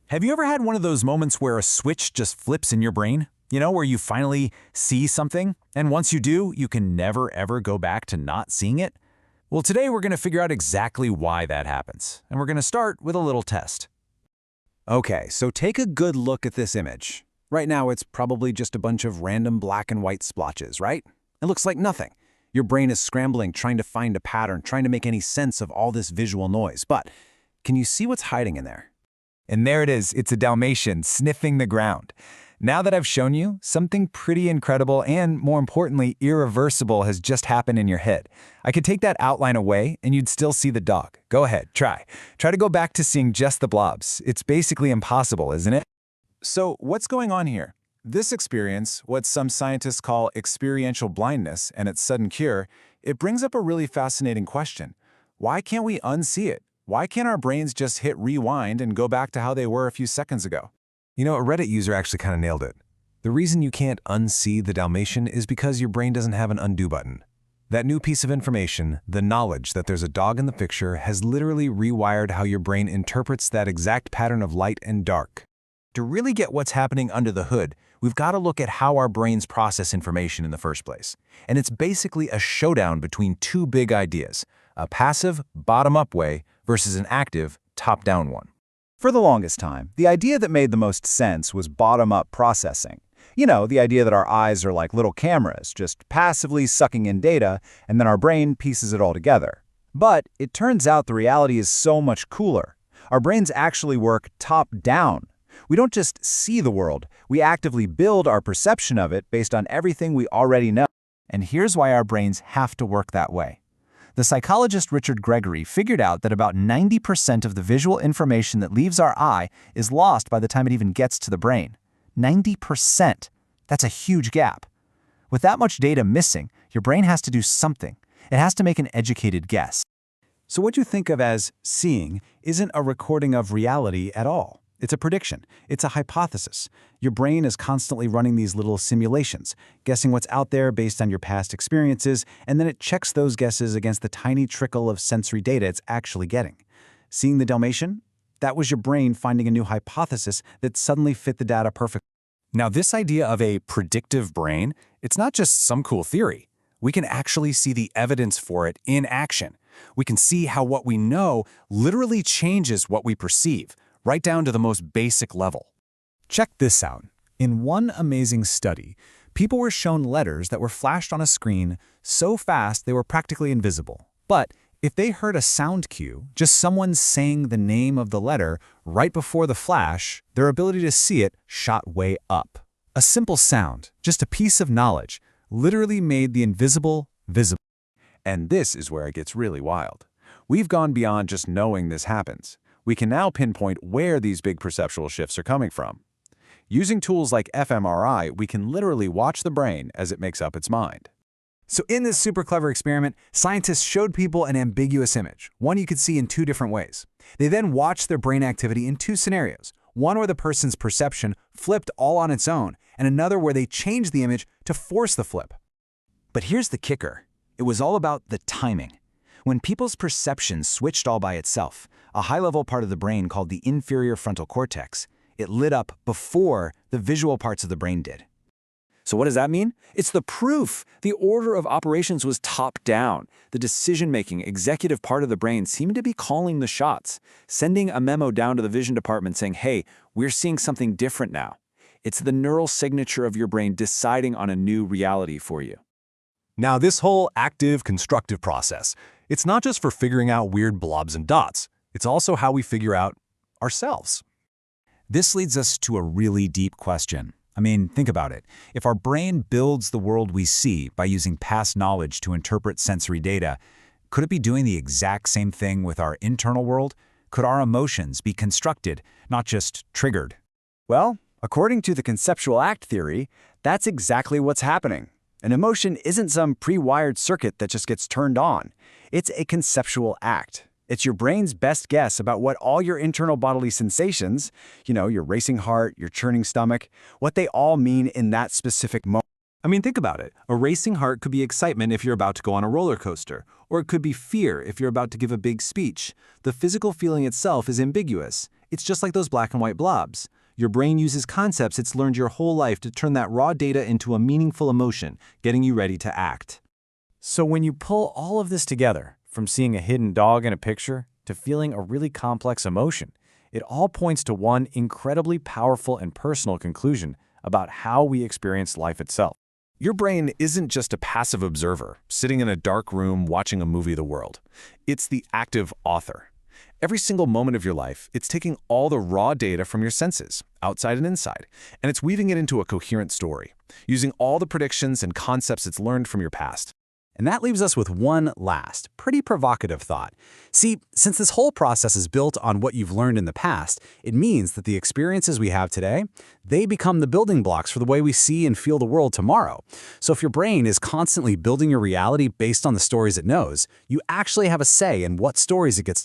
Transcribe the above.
Have you ever had one of those moments where a switch just flips in your brain? Where you finally see something, and once you do, you can never ever go back to not seeing it? Well, today we're going to figure out exactly why that happens, and we're going to start with a little test. Okay, so take a good look at this image. Right now, it's probably just a bunch of random black and white splotches, right? It looks like nothing. Your brain is scrambling, trying to find a pattern, trying to make any sense of all this visual noise. But can you see what's hiding in there? And there it is. It's a Dalmatian sniffing the ground. Now that I've shown you, something pretty incredible and, more importantly, irreversible has just happened in your head. I could take that outline away and you'd still see the dog. Go ahead, try. Try to go back to seeing just the blobs. It's basically impossible, isn't it? So what's going on here? This experience, what some scientists call experiential blindness and its sudden cure, it brings up a really fascinating question. Why can't we unsee it? Why can't our brains just hit rewind and go back to how they were a few seconds ago? A Reddit user actually kind of nailed it. The reason you can't unsee the Dalmatian is because your brain doesn't have an undo button. That new piece of information, the knowledge that there's a dog in the picture, has literally rewired how your brain interprets that exact pattern of light and dark. To really get what's happening under the hood, we've got to look at how our brains process information in the first place. And it's basically a showdown between two big ideas, a passive, bottom-up way versus an active, top-down one. For the longest time, the idea that made the most sense was bottom-up processing. The idea that our eyes are like little cameras, just passively sucking in data, and then our brain pieces it all together. But it turns out the reality is so much cooler. Our brains actually work top-down. We don't just see the world, we actively build our perception of it based on everything we already know. And here's why our brains have to work that way. The psychologist Richard Gregory figured out that about 90% of the visual information that leaves our eye is lost by the time it even gets to the brain. 90%. That's a huge gap. With that much data missing, your brain has to do something. It has to make an educated guess. So what you think of as seeing isn't a recording of reality at all. It's a prediction. It's a hypothesis. Your brain is constantly running these little simulations, guessing what's out there based on your past experiences, and then it checks those guesses against the tiny trickle of sensory data it's actually getting. Seeing the Dalmatian? That was your brain finding a new hypothesis that suddenly fit the data perfectly. Now, this idea of a predictive brain, it's not just some cool theory. We can actually see the evidence for it in action. We can see how what we know literally changes what we perceive, right down to the most basic level. Check this out. In one amazing study, people were shown letters that were flashed on a screen so fast they were practically invisible. But if they heard a sound cue, just someone saying the name of the letter right before the flash, their ability to see it shot way up. A simple sound, just a piece of knowledge, literally made the invisible visible. And this is where it gets really wild. We've gone beyond just knowing this happens. We can now pinpoint where these big perceptual shifts are coming from. Using tools like fMRI, we can literally watch the brain as it makes up its mind. So in this super clever experiment, scientists showed people an ambiguous image, one you could see in two different ways. They then watched their brain activity in two scenarios, one where the person's perception flipped all on its own, and another where they changed the image to force the flip. But here's the kicker. It was all about the timing. When people's perception switched all by itself, a high-level part of the brain called the inferior frontal cortex, it lit up before the visual parts of the brain did. So what does that mean? It's the proof. The order of operations was top-down. The decision-making, executive part of the brain seemed to be calling the shots, sending a memo down to the vision department saying, hey, we're seeing something different now. It's the neural signature of your brain deciding on a new reality for you. Now, this whole active, constructive process, it's not just for figuring out weird blobs and dots. It's also how we figure out ourselves. This leads us to a really deep question. Think about it. If our brain builds the world we see by using past knowledge to interpret sensory data, could it be doing the exact same thing with our internal world? Could our emotions be constructed, not just triggered? Well, according to the conceptual act theory, that's exactly what's happening. An emotion isn't some pre-wired circuit that just gets turned on. It's a conceptual act. It's your brain's best guess about what all your internal bodily sensations, your racing heart, your churning stomach, what they all mean in that specific moment. Think about it. A racing heart could be excitement if you're about to go on a roller coaster, or it could be fear if you're about to give a big speech. The physical feeling itself is ambiguous. It's just like those black and white blobs. Your brain uses concepts it's learned your whole life to turn that raw data into a meaningful emotion, getting you ready to act. So when you pull all of this together, from seeing a hidden dog in a picture to feeling a really complex emotion, it all points to one incredibly powerful and personal conclusion about how we experience life itself. Your brain isn't just a passive observer, sitting in a dark room watching a movie of the world. It's the active author. Every single moment of your life, it's taking all the raw data from your senses, outside and inside, and it's weaving it into a coherent story, using all the predictions and concepts it's learned from your past. And that leaves us with one last, pretty provocative thought. See, since this whole process is built on what you've learned in the past, it means that the experiences we have today, they become the building blocks for the way we see and feel the world tomorrow. So if your brain is constantly building your reality based on the stories it knows, you actually have a say in what stories it gets